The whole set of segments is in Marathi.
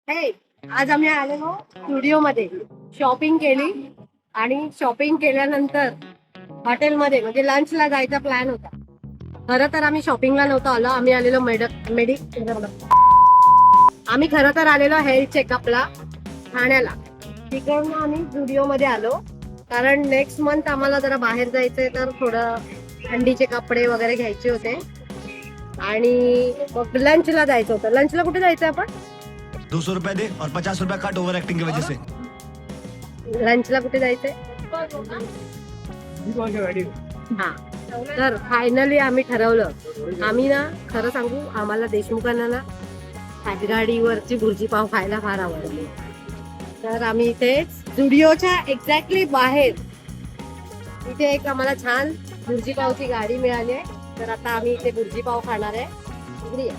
हे आज आम्ही आलेलो स्टुडिओ मध्ये शॉपिंग केली आणि शॉपिंग केल्यानंतर हॉटेलमध्ये म्हणजे लंचला जायचा प्लॅन होता. खरं तर आम्ही शॉपिंगला नव्हतो आलो, आम्ही आलेलो आम्ही खरं तर आलेलो हेल्थ चेकअपला ठाण्याला. तिकडून आम्ही स्टुडिओ मध्ये आलो कारण नेक्स्ट मंथ आम्हाला जरा बाहेर जायचंय, तर थोडं थंडीचे कपडे वगैरे घ्यायचे होते आणि मग लंचला जायचं होतं. लंचला कुठे जायचं आपण? 200 रुपए दे और 50 रुपए कट ओवर एक्टिंग की वजह से. लंचला कुठे जायचंय? हा, तर फायनली आम्ही ठरवलं. आम्ही ना खरं सांगू, आम्हाला देशमुखांना ना हातगाडीवरची भुर्जी पाव खायला फार आवडते. तर आम्ही इथे स्टुडिओच्या एक्झॅक्टली बाहेर इथे एक आम्हाला छान भुर्जी पावची गाडी मिळाली आहे. तर आता आम्ही इथे भुर्जी पाव खाणार आहे. इकडे या.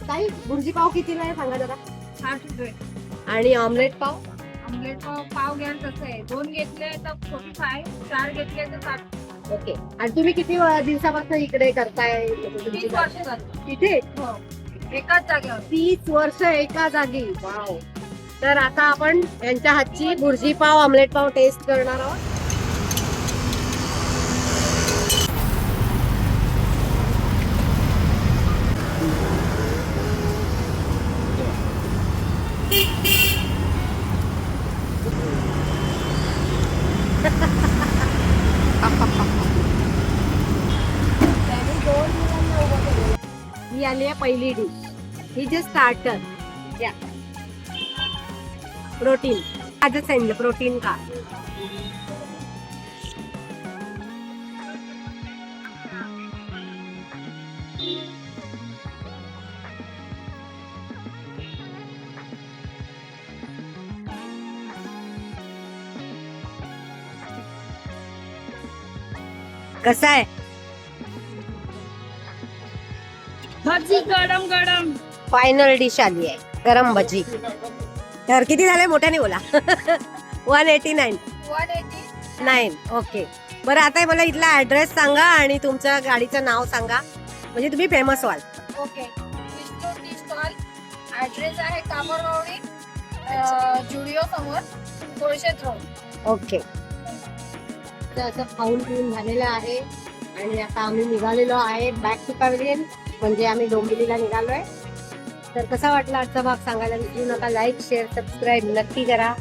ताई, भुर्जी पाव कितीला आहे सांगा जरा. 60 रुपये. आणि ऑमलेट पाव? ऑमलेट पाव घ्याल तसं आहे. 2 घेतले तर 45, 4 घेतले तर 60. ओके. आणि तुम्ही किती दिवसापासून इकडे करताय? 30 वर्ष झाली. इथे हो, एकाच जागेवर. 30 वर्ष एका जागी. वाव. तर आता आपण यांच्या हातची भुर्जी पाव ऑमलेट पाव टेस्ट करणार आहोत. ही आली आहे पहिली डिश. ही जे स्टार्टर या प्रोटीन आजच सांगितलं, प्रोटीन का. कसा आहे? भजी गरम गरम. फायनल डिश आली आहे, गरम भजी. तर किती झाले? मोठ्याने बोला. 189. 180. ओके. बरं, आता मला इथला ऍड्रेस सांगा आणि तुमच्या गाडीचं नाव सांगा, म्हणजे तुम्ही फेमस व्हाल. Okay. Vishnu tea stall. Address आहे कामरवाडी, जुडिओ समोर, तुळशीत रोड. ओके. तर असं खाऊन पिऊन झालेलं आहे आणि आता आम्ही निघालेलो आहे बॅक टू पॅव्हिलियन, म्हणजे आम्ही डोंबिवलीला निघालोय. तर कसा वाटला आजचा भाग सांगायला विसरू नका. लाईक, शेअर, सबस्क्राईब नक्की करा.